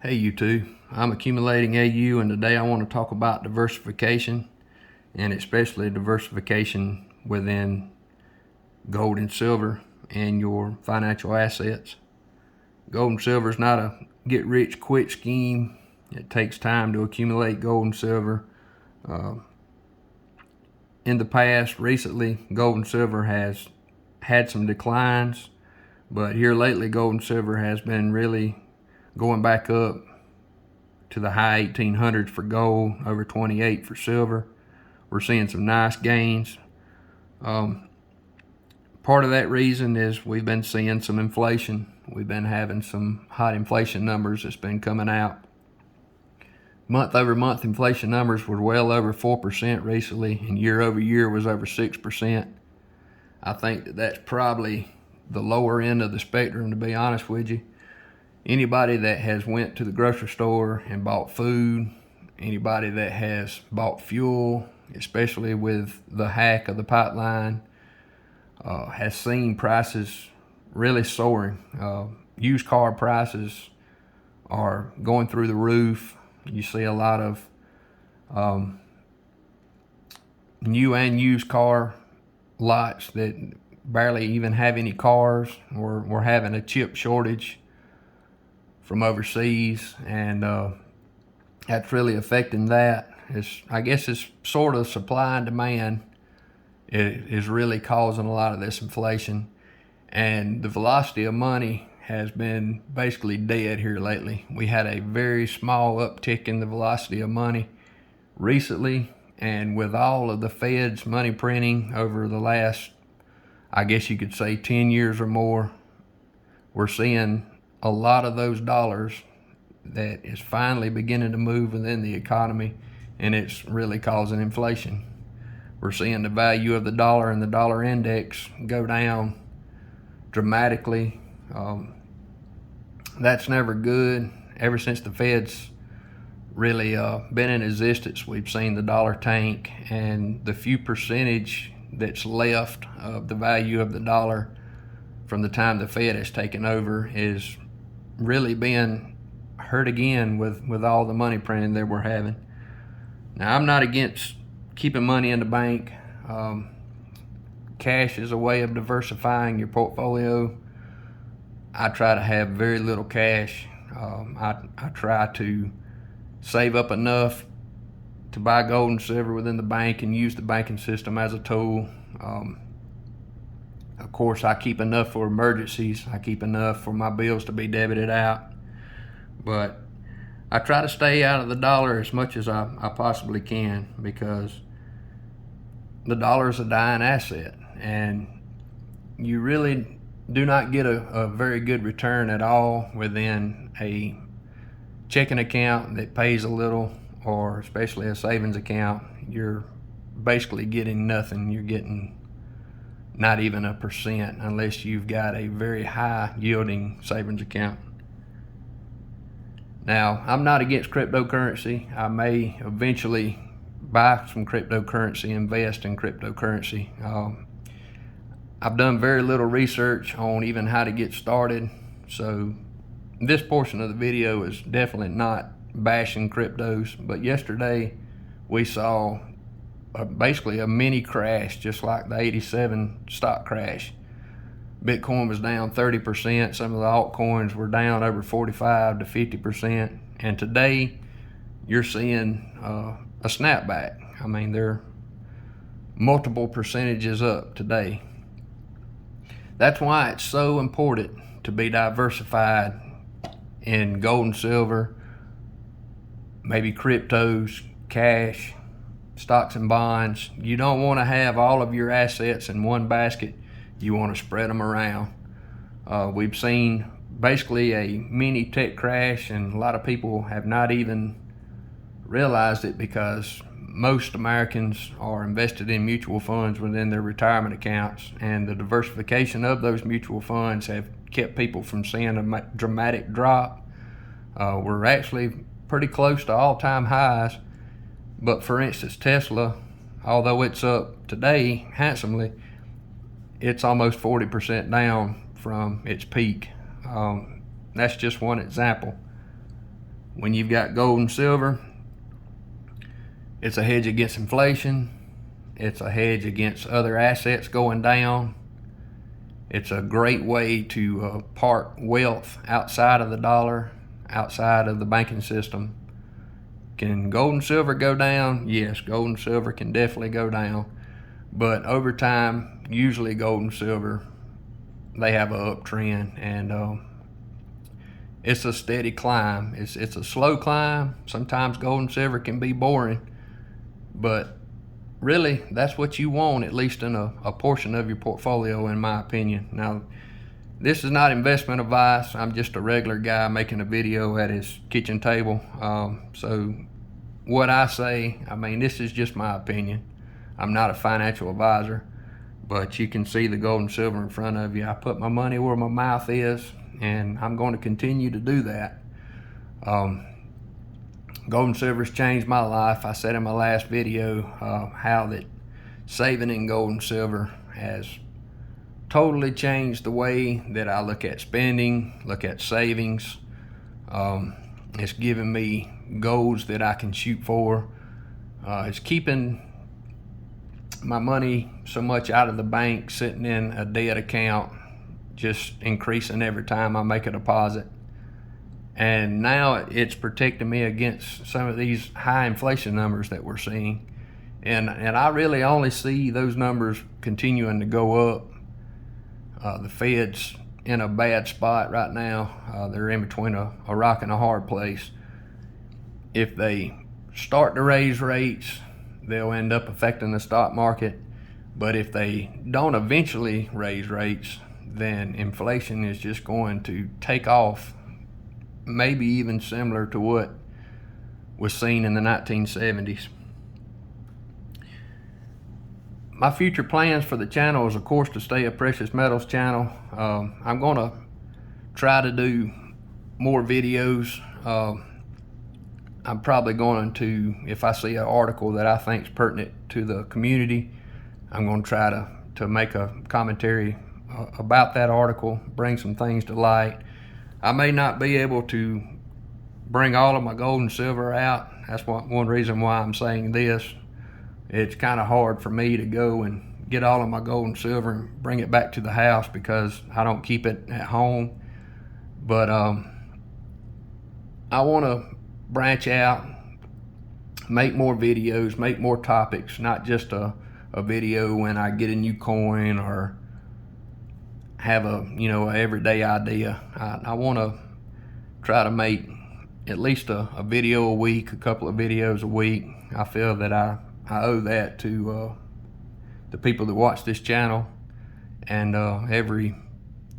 Hey YouTube, I'm Accumulating AU, and today I want to talk about diversification, and especially diversification within gold and silver and your financial assets. Gold and silver is not a get rich quick scheme. It takes time to accumulate gold and silver. In the past, recently, gold and silver has had some declines, but here lately gold and silver has been really going back up to the high 1800s for gold, over 28 for silver. We're seeing some nice gains. Part of that reason is we've been seeing some inflation. We've been having some hot inflation numbers that's been coming out. Month over month inflation numbers were well over 4% recently, and year over year was over 6%. I think that's probably the lower end of the spectrum, to be honest with you. Anybody that has went to the grocery store and bought food, anybody that has bought fuel, especially with the hack of the pipeline, has seen prices really soaring. Used car prices are going through the roof. You see a lot of new and used car lots that barely even have any cars. We're having a chip shortage from overseas, and that's really affecting that. I guess it's sort of supply and demand. It is really causing a lot of this inflation, and the velocity of money has been basically dead here lately. We had a very small uptick in the velocity of money recently, and with all of the Fed's money printing over the last, I guess you could say 10 years or more, we're seeing a lot of those dollars that is finally beginning to move within the economy, and it's really causing inflation. We're seeing the value of the dollar and the dollar index go down dramatically. That's never good. Ever since the Fed's really been in existence, we've seen the dollar tank, and the few percentage that's left of the value of the dollar from the time the Fed has taken over is really being hurt again with all the money printing that we're having. Now, I'm not against keeping money in the bank. Cash is a way of diversifying your portfolio. I try to have very little cash. I try to save up enough to buy gold and silver within the bank and use the banking system as a tool. Of course, I keep enough for emergencies. I keep enough for my bills to be debited out. But I try to stay out of the dollar as much as I possibly can, because the dollar is a dying asset, and you really do not get a very good return at all within a checking account that pays a little, or especially a savings account. You're basically getting nothing. You're getting not even 1% unless you've got a very high yielding savings account. Now, I'm not against cryptocurrency. I may eventually buy some cryptocurrency, invest in cryptocurrency. I've done very little research on even how to get started, so this portion of the video is definitely not bashing cryptos. But yesterday we saw basically a mini crash, just like the '87 stock crash. Bitcoin was down 30%. Some of the altcoins were down over 45 to 50%. And today you're seeing a snapback. I mean, they're multiple percentages up today. That's why it's so important to be diversified in gold and silver, maybe cryptos, cash, stocks and bonds. You don't want to have all of your assets in one basket. You want to spread them around. We've seen basically a mini tech crash, and a lot of people have not even realized it, because most Americans are invested in mutual funds within their retirement accounts, and the diversification of those mutual funds have kept people from seeing a dramatic drop. We're actually pretty close to all-time highs. But for instance, Tesla, although it's up today handsomely, it's almost 40% down from its peak. That's just one example. when you've got gold and silver, it's a hedge against inflation. It's a hedge against other assets going down. It's a great way to park wealth outside of the dollar, outside of the banking system. Can gold and silver go down? Yes, gold and silver can definitely go down. But over time, usually gold and silver, they have an uptrend, and it's a steady climb. It's a slow climb. Sometimes gold and silver can be boring, but really that's what you want, at least in a portion of your portfolio, in my opinion. Now, this is not investment advice. I'm just a regular guy making a video at his kitchen table. So what I say, I mean, this is just my opinion. I'm not a financial advisor, but you can see the gold and silver in front of you. I put my money where my mouth is, and I'm going to continue to do that. Gold and silver's changed my life. I said in my last video how that saving in gold and silver has totally changed the way that I look at spending, look at savings. It's given me goals that I can shoot for. It's keeping my money so much out of the bank, sitting in a dead account, just increasing every time I make a deposit. And now it's protecting me against some of these high inflation numbers that we're seeing. And I really only see those numbers continuing to go up. The Fed's in a bad spot right now. They're in between a rock and a hard place. If they start to raise rates, they'll end up affecting the stock market. But if they don't eventually raise rates, then inflation is just going to take off, maybe even similar to what was seen in the 1970s. My future plans for the channel is, of course, to stay a precious metals channel. I'm going to try to do more videos. I'm probably going to, if I see an article that I think is pertinent to the community, I'm going to try to make a commentary about that article, bring some things to light. I may not be able to bring all of my gold and silver out. That's one reason why I'm saying this. It's kind of hard for me to go and get all of my gold and silver and bring it back to the house because I don't keep it at home. But I want to branch out, make more videos, make more topics, not just a video when I get a new coin or have a everyday idea. I want to try to make at least a video a week, a couple of videos a week. I feel that I owe that to the people that watch this channel, and every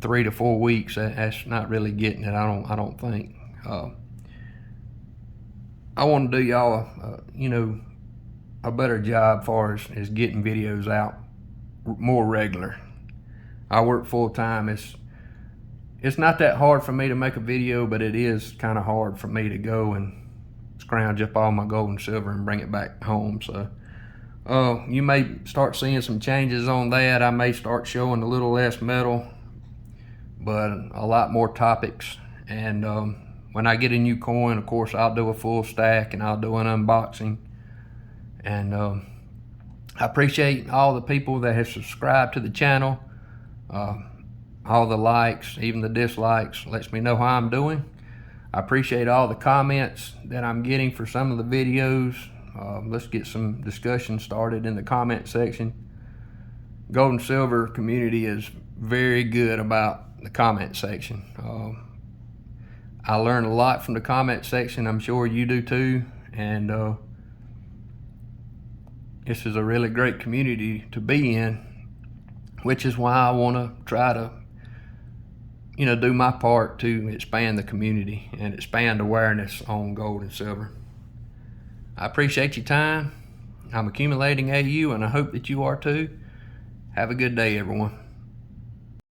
3 to 4 weeks, that's not really getting it. I don't think. I want to do y'all a better job as far as getting videos out more regular. I work full time. It's not that hard for me to make a video, but it is kind of hard for me to go and scrounge up all my gold and silver and bring it back home. So you may start seeing some changes on that. I may start showing a little less metal, but a lot more topics. And when I get a new coin, of course, I'll do a full stack and I'll do an unboxing. And I appreciate all the people that have subscribed to the channel. All the likes, even the dislikes, lets me know how I'm doing. I appreciate all the comments that I'm getting for some of the videos. Let's get some discussion started in the comment section. Gold and silver community is very good about the comment section. I learn a lot from the comment section. I'm sure you do too. And this is a really great community to be in, which is why I want to try to do my part to expand the community and expand awareness on gold and silver. I appreciate your time. I'm accumulating AU, and I hope that you are too. Have a good day, everyone.